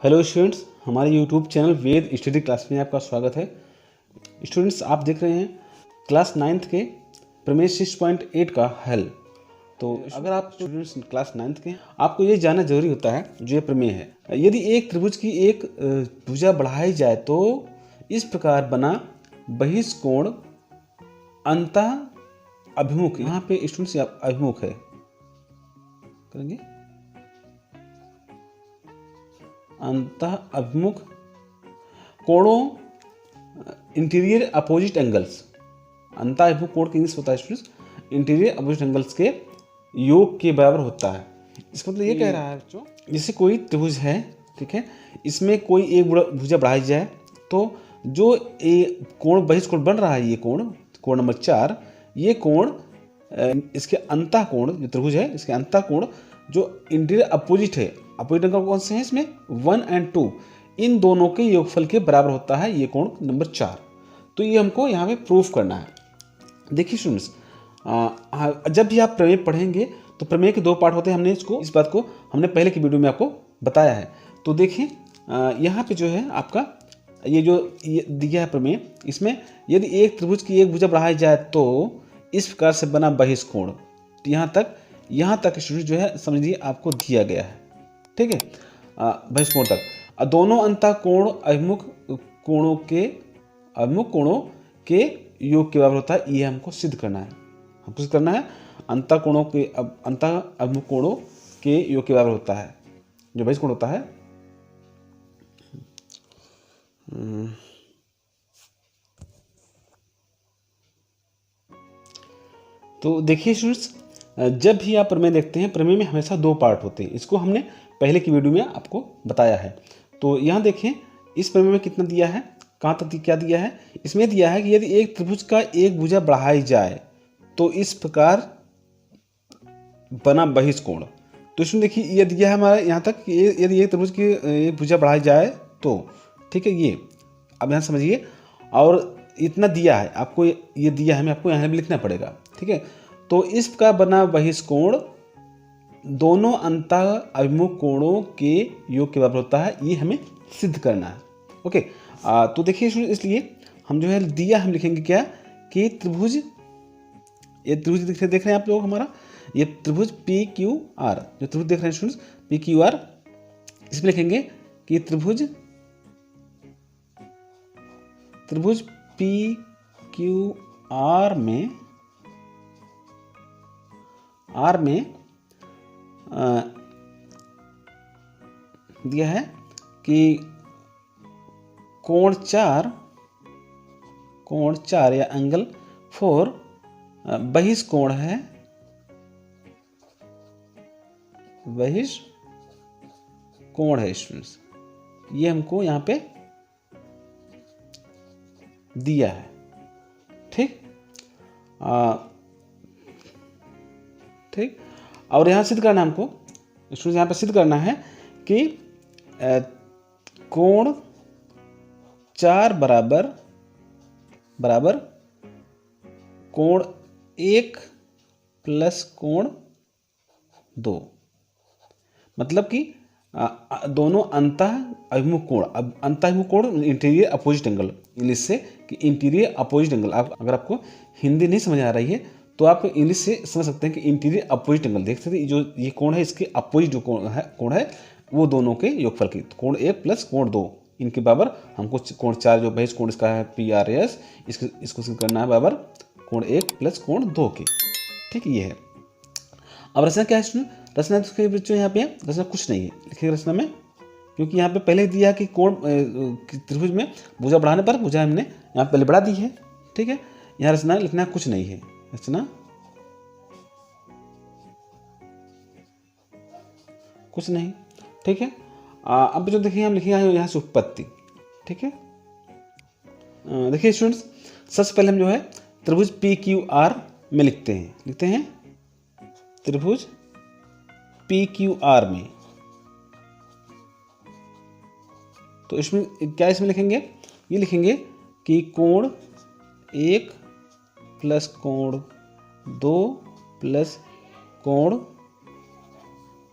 Hello students, हमारे YouTube channel वेद study class में आपका स्वागत है। स्टूडेंट्स, आप देख रहे हैं क्लास 9th के प्रमेय 6.8 का हल। तो अगर आप स्टूडेंट्स क्लास 9th के, आपको ये जानना जरूरी होता है जो ये प्रमेय है। यदि एक त्रिभुज की एक भुजा बढ़ाई जाए तो इस प्रकार बना बहिष्कोण अंतः अभिमुख, यहाँ पे स्टूडेंट्स अभिमुख है, करेंगे अंतः अभिमुख कोणों इंटीरियर अपोजिट एंगल्स। अंतः अभिमुख कोण का इंग्लिश होता है स्टूडेंट्स इंटीरियर अपोजिट एंगल्स के योग के बराबर होता है। इसका मतलब ये कह रहा है बच्चों, जैसे कोई त्रिभुज है, ठीक है, इसमें कोई एक भुजा बढ़ाई जाए तो जो कोण बहिष्कोण बन रहा है, ये कोण नंबर 4, ये कोण इसके अंतः कोण जो त्रिभुज है, इसके अंतः कोण जो इंटीरियर अपोजिट है, अपोजिट एंगल कौन से हैं इसमें 1 और 2, इन दोनों के योगफल के बराबर होता है ये कोण नंबर 4। तो ये हमको यहाँ पे प्रूफ करना है। देखिए स्टूडेंट्स, जब भी आप प्रमेय पढ़ेंगे तो प्रमेय के 2 पार्ट होते हैं। हमने इस बात को हमने पहले की वीडियो में आपको बताया है। तो देखिए यहाँ पे जो है आपका ये जो दिया है प्रमेय, इसमें यदि एक त्रिभुज की एक भुजा बढ़ाई जाए तो इस प्रकार से बना बहिष्कोण। तो यहाँ तक स्टूडेंट जो है समझिए आपको दिया गया है, ठीक है, बहिष्कोण तक। दोनों अंतः कोण अभिमुख कोणों के योग के बराबर होता है, ये हमको सिद्ध करना है। हमको सिद्ध करना है अंतः अभिमुख कोणों के योग के बराबर होता है जो बहिष्कोण होता है। तो देखिए स्टूडेंट्स, जब भी आप प्रमेय देखते हैं, प्रमेय में हमेशा 2 पार्ट होते हैं। इसको हमने पहले की वीडियो में आपको बताया है। तो यहाँ देखें इस प्रमेय में कितना दिया है, कहाँ तक क्या दिया है। इसमें दिया है कि यदि एक त्रिभुज का एक भुजा बढ़ाई जाए तो इस प्रकार बना बहिष्कोण। तो इसमें देखिए ये दिया है हमारा यहाँ तक कि यदि एक त्रिभुज की एक भुजा बढ़ाई जाए तो, ठीक है, ये अब यहाँ समझिए, और इतना दिया है आपको, ये दिया है, हमें आपको यहाँ भी लिखना पड़ेगा, ठीक है। तो इस प्रकार बना बहिष्कोण दोनों अंतः अभिमुख कोणों के योग के बराबर होता है, ये हमें सिद्ध करना है। ओके, तो देखिए इसलिए हम जो है दिया, हम लिखेंगे क्या कि त्रिभुज, ये त्रिभुज देख रहे हैं आप लोग, हमारा ये त्रिभुज पी क्यू आर, जो त्रिभुज देख रहे हैं स्टूडेंट्स पी क्यू आर, इसमें लिखेंगे कि त्रिभुज पी क्यू आर में दिया है कि कोण 4 या एंगल 4 बहिष्कोण है, स्टूडेंट्स। ये हमको यहाँ पे दिया है, ठीक, ठीक। और यहाँ सिद्ध करना है हमको स्टूडेंट्स, यहाँ पे सिद्ध करना है कि कोण 4 बराबर कोण 1 प्लस कोण 2, मतलब कि दोनों अंतः अभिमुख कोण। अब अंतः अभिमुख कोण इंटीरियर अपोजिट एंगल, इंग्लिश से कि इंटीरियर अपोजिट एंगल। अगर आपको हिंदी नहीं समझ आ रही है तो आप इंग्लिश से समझ सकते हैं कि इंटीरियर अपोजिट एंगल। देख सकते हैं जो ये कोण है, इसके अपोजिट जो कोण है वो दोनों के योगफल की, तो कोण 1 प्लस कोण 2, इनके बराबर हमको कोण 4 जो बहिष्कोण इसका है PRS, इसको सिद्ध करना है बराबर कोण 1 प्लस कोण 2 के, ठीक, ये है। अब रचना क्या है इसमें, रचना के बच्चों यहाँ पे रचना कुछ नहीं है, लिखिए रचना में, क्योंकि यहाँ पे पहले दिया कि कोण त्रिभुज में भुजा बढ़ाने पर भुजा हमने यहाँ पहले बढ़ा दी है, ठीक है। यहाँ रचना लिखना कुछ नहीं है, रचना कुछ नहीं, ठीक है। अब जो देखिए हम लिखेंगे यहाँ से उत्पत्ति, ठीक है। देखिए स्टूडेंट्स, सबसे पहले हम जो है त्रिभुज PQR में लिखते हैं त्रिभुज PQR में। तो इसमें क्या लिखेंगे, ये लिखेंगे कि कोण 1 प्लस कोण 2 प्लस कोण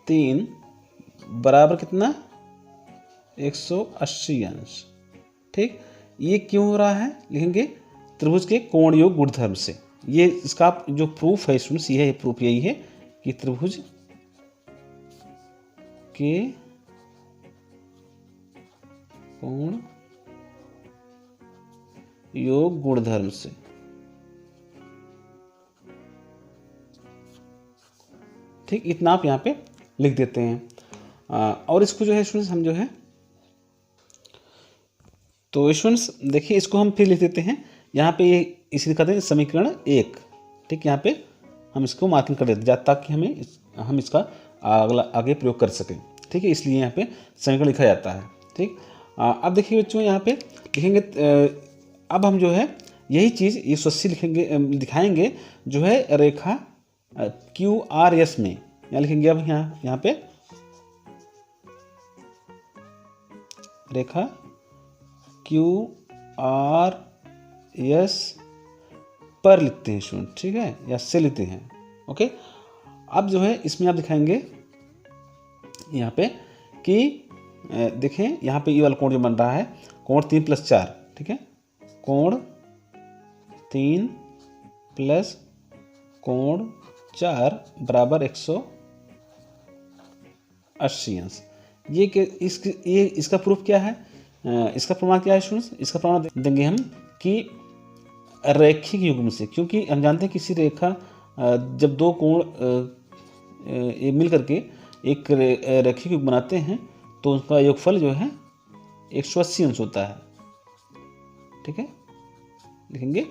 3 बराबर कितना 180 अंश। ठीक, ये क्यों हो रहा है, लिखेंगे त्रिभुज के कोण योग गुणधर्म से। ये इसका जो प्रूफ है स्टूडेंट्स, ये है प्रूफ, यही है कि त्रिभुज के कोण योग गुणधर्म से। ठीक, इतना आप यहाँ पे लिख देते हैं। और इसको जो है स्टूडेंट्स हम जो है, तो स्टूडेंट्स देखिए इसको हम फिर लिख देते हैं यहाँ पे, ये इसी कहते हैं समीकरण 1। ठीक, यहाँ पे हम इसको मार्किंग कर देते हैं ताकि हम इसका आगे प्रयोग कर सकें। ठीक है, इसलिए यहाँ पे समीकरण लिखा जाता है। ठीक, अब देखिए बच्चों यहाँ पे लिखेंगे, अब हम जो है यही चीज़ ये 180 लिखेंगे, दिखाएंगे जो है रेखा QRS में। यहाँ लिखेंगे अब यहाँ पे रेखा QRS पर लिखते हैं स्टूडेंट। ठीक है, या से लिखते हैं। ओके, अब जो है इसमें आप दिखाएंगे यहाँ पे कि देखें यहाँ पे ये वाला कोण जो बन रहा है, कोण 3 + 4। ठीक है, कोण 3 + कोण 4 बराबर 180 अंश। ये इसका प्रूफ क्या है, इसका प्रमाण क्या है स्टूडेंट्स, इसका प्रमाण देंगे हम कि रैखिक युग्म से। क्योंकि हम जानते हैं किसी रेखा जब दो कोण मिल करके एक रैखिक युग्म बनाते हैं तो उनका योगफल जो है 180 अंश होता है। ठीक है, लिखेंगे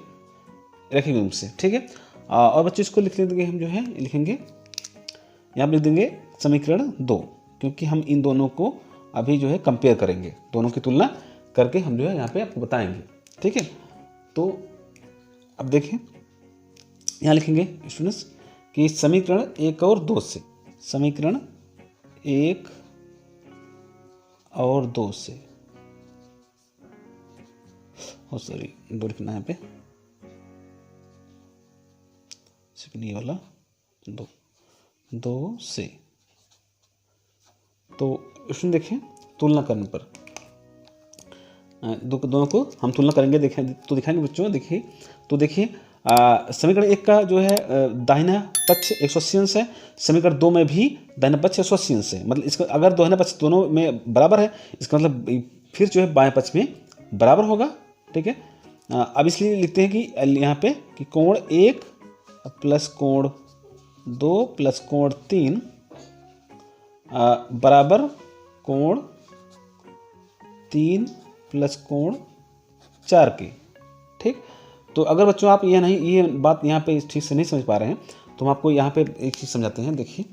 रैखिक युग्म से। ठीक है, और बच्चों इसको लिख लेंगे हम जो है, लिखेंगे यहाँ पर लिख देंगे समीकरण 2, क्योंकि हम इन दोनों को अभी जो है कंपेयर करेंगे, दोनों की तुलना करके हम जो है यहाँ पे आपको बताएंगे। ठीक है, तो अब देखें यहाँ लिखेंगे स्टूडेंट्स कि समीकरण 1 और 2 से, समीकरण 1 और 2 से, सॉरी 2 लिखना है यहाँ पे, ये वाला 2 से। तो इसमें देखें तुलना करने पर दोनों को हम तुलना करेंगे, देखें तो दिखाएंगे बच्चों। देखिए तो देखिए समीकरण 1 का जो है दाहिना पक्ष 180 अंश है, समीकरण 2 में भी दाहिना पक्ष 180 अंश है। मतलब इसका अगर दाहिना पक्ष दोनों में बराबर है, इसका मतलब फिर जो है बाएं पक्ष में बराबर होगा। ठीक है, अब इसलिए लिखते हैं कि यहाँ पे कि कोण 1 + कोण 2 + कोण 3 बराबर कोण 3 + कोण 4 के। ठीक, तो अगर बच्चों आप ये बात यहाँ पे ठीक से नहीं समझ पा रहे हैं तो हम आपको यहाँ पे एक चीज़ समझाते हैं। देखिए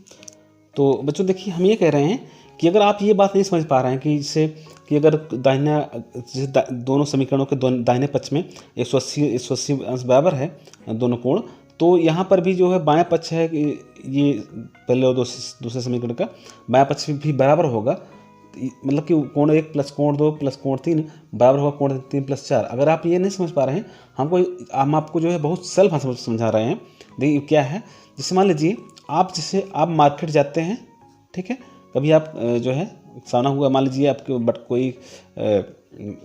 तो बच्चों देखिए हम ये कह रहे हैं कि अगर आप ये बात नहीं समझ पा रहे हैं कि इससे कि अगर दोनों समीकरणों के दाहिने पक्ष में 180 अंश बराबर है दोनों कोण, तो यहाँ पर भी जो है बायां पक्ष है, ये पहले और दूसरे समीकरण का बायां पक्ष भी बराबर होगा। मतलब कि कोण 1 + कोण 2 + कोण 3 बराबर होगा कोण 3 + 4। अगर आप ये नहीं समझ पा रहे हैं, हम आपको जो है बहुत सरल भाषा में समझा रहे हैं। देखिए क्या है, जैसे मान लीजिए आप मार्केट जाते हैं। ठीक है, कभी आप जो है सामना हुआ, मान लीजिए आपके कोई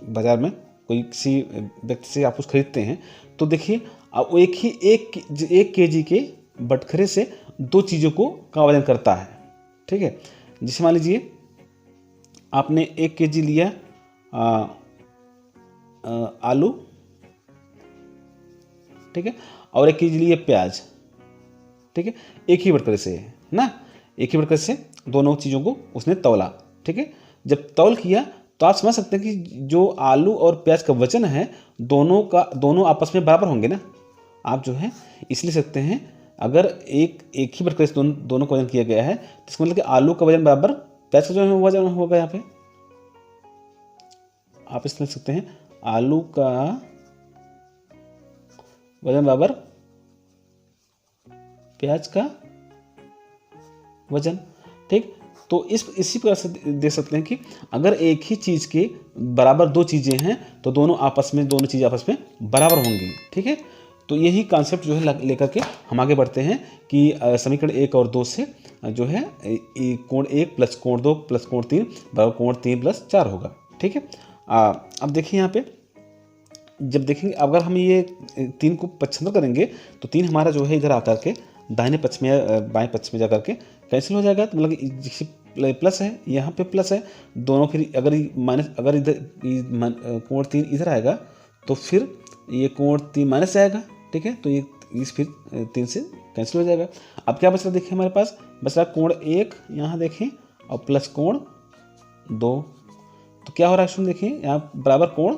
बाजार में कोई किसी व्यक्ति से आप कुछ खरीदते हैं, तो देखिए अब एक केजी के बटखरे से 2 चीज़ों का वजन करता है। ठीक है, जैसे मान लीजिए आपने 1 केजी लिया आलू। ठीक है, और 1 केजी लिया प्याज। ठीक है, एक ही बटखरे से है ना, एक ही बटखरे से दोनों चीज़ों को उसने तौला। ठीक है, जब तौल किया तो आप समझ सकते हैं कि जो आलू और प्याज का वजन है दोनों आपस में बराबर होंगे ना। आप जो है इसलिए सकते हैं अगर एक ही बटखरे से दोनों का वजन किया गया है तो इसका मतलब कि आलू का वजन बराबर प्याज का जो वजन होगा। यहाँ पे आप इस तरह लिख सकते हैं, आलू का वजन बराबर प्याज का वजन। ठीक, तो इसी प्रकार से देख सकते हैं कि अगर एक ही चीज़ के बराबर 2 चीज़ें हैं तो दोनों चीज़ें आपस में बराबर होंगी। ठीक है, तो यही कॉन्सेप्ट जो है लेकर के हम आगे बढ़ते हैं कि समीकरण 1 और 2 से जो है कोण 1 प्लस कोण 2 प्लस कोण 3 बराबर कोण 3 प्लस 4 होगा। ठीक है, अब देखिए यहाँ पे जब देखेंगे अगर हम ये 3 को पक्षांतर करेंगे तो 3 हमारा जो है इधर आकर के दाहिने पक्ष में बाएं पक्ष में जा करके कैंसिल हो जाएगा। तो मतलब प्लस है, यहाँ पे प्लस है दोनों, फिर अगर माइनस, अगर इधर कोण 3 इधर आएगा तो फिर ये कोण 3 माइनस आएगा। ठीक है, तो ये इस फिर 3 से कैंसिल हो जाएगा। अब क्या बच रहा देखिए हमारे पास बच रहा कोण 1 यहाँ देखें और प्लस कोण 2, तो क्या हो रहा है सुन देखिए यहाँ बराबर कोण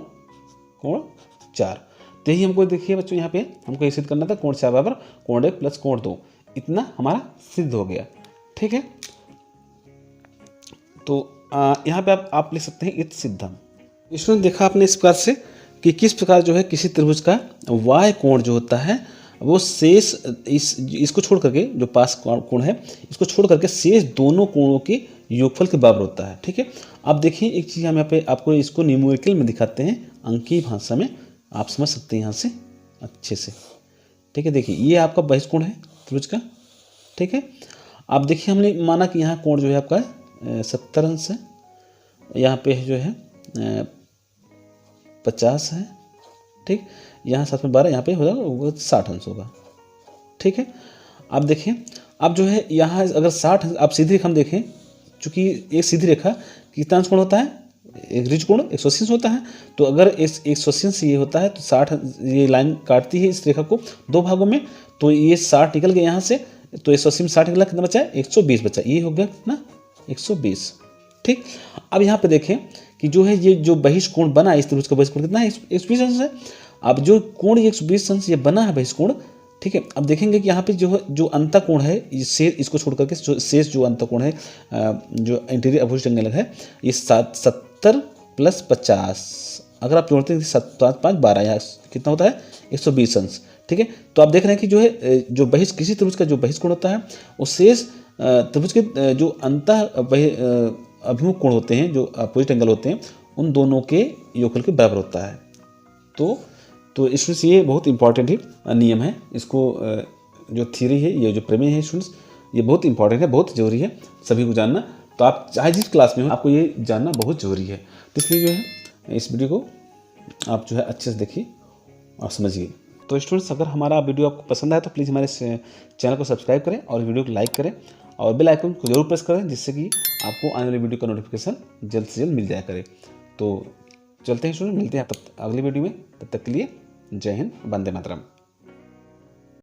4। तो यही हमको देखिए बच्चों यहाँ पे हमको सिद्ध करना था कोण 4 बराबर कोण 1 प्लस कोण 2, इतना हमारा सिद्ध हो गया। ठीक है, तो यहाँ पे आप लिख सकते हैं इत सिद्धम। इसमें देखा आपने इस प्रकार से कि किस प्रकार जो है किसी त्रिभुज का वाय कोण जो होता है वो शेष इसको छोड़ करके जो पास कोण है इसको छोड़ करके शेष दोनों कोणों के योगफल के बराबर होता है। ठीक है, अब देखिए एक चीज़ हम यहाँ पे आपको इसको न्यूमेरिकल में दिखाते हैं, अंकीय भाषा में आप समझ सकते हैं यहाँ से अच्छे से। ठीक है, देखिए ये आपका बहिष्कोण है त्रिभुज का। ठीक है, अब देखिए हमने माना कि यहाँ कोण जो है आपका 70 अंश है, यहाँ पे जो है 50 है। ठीक, यहाँ 7 में 12, यहाँ पे होगा 60 अंश होगा। ठीक है, अब देखिए अब जो है यहाँ अगर 60 अंश, आप सीधी रेखा हम देखें, चूँकि एक सीधी रेखा कितना अंश कोण होता है, एक ऋज कोण 180 अंश होता है। तो अगर 180 अंश ये होता है तो 60 ये लाइन काटती है इस रेखा को 2 भागों में, तो ये 60 निकल गया यहाँ से, तो 180 में 60 निकला, कितना बचा है 120 बचा, ये हो गया ना 120। ठीक, अब यहाँ पे देखें कि जो है ये जो बहिष्कोण बना इस त्रिभुज का बहिष्कोण कितना है 120 अंश है। अब जो कोण 120 अंश ये बना है बहिष्कोण। ठीक है, अब देखेंगे कि यहाँ पे जो अंतःकोण है इसको छोड़ करके शेष जो अंतःकोण है जो इंटीरियर अपोजिट एंगल है ये 70 प्लस 50, अगर आप जोड़ते हैं 7 5 5 12, यहाँ कितना होता है 120 अंश। ठीक है, तो आप देख रहे हैं कि जो है जो किसी त्रिभुज का जो बहिष्कोण होता है वो शेष त्रिभुज के जो अभिमुख कोण होते हैं जो अपोजिट एंगल होते हैं उन दोनों के योगफल के बराबर होता है। तो इसमें से ये बहुत इंपॉर्टेंट ही नियम है, इसको जो थ्योरी है ये जो प्रमेय है स्टूडेंट्स ये बहुत इंपॉर्टेंट है, बहुत जरूरी है सभी को जानना। तो आप चाहे जिस क्लास में हो आपको ये जानना बहुत ज़रूरी है। तो इसलिए जो है इस वीडियो को आप जो है अच्छे से देखिए और समझिए। तो स्टूडेंट्स अगर हमारा वीडियो आपको पसंद आए तो प्लीज़ हमारे चैनल को सब्सक्राइब करें और वीडियो को लाइक करें और बेल आइकन को जरूर प्रेस करें जिससे कि आपको आने वाली वीडियो का नोटिफिकेशन जल्द से जल्द मिल जाया करे। तो चलते हैं स्टूडेंट, मिलते हैं अगली वीडियो में, तब तक के लिए जय हिंद, वंदे मातरम।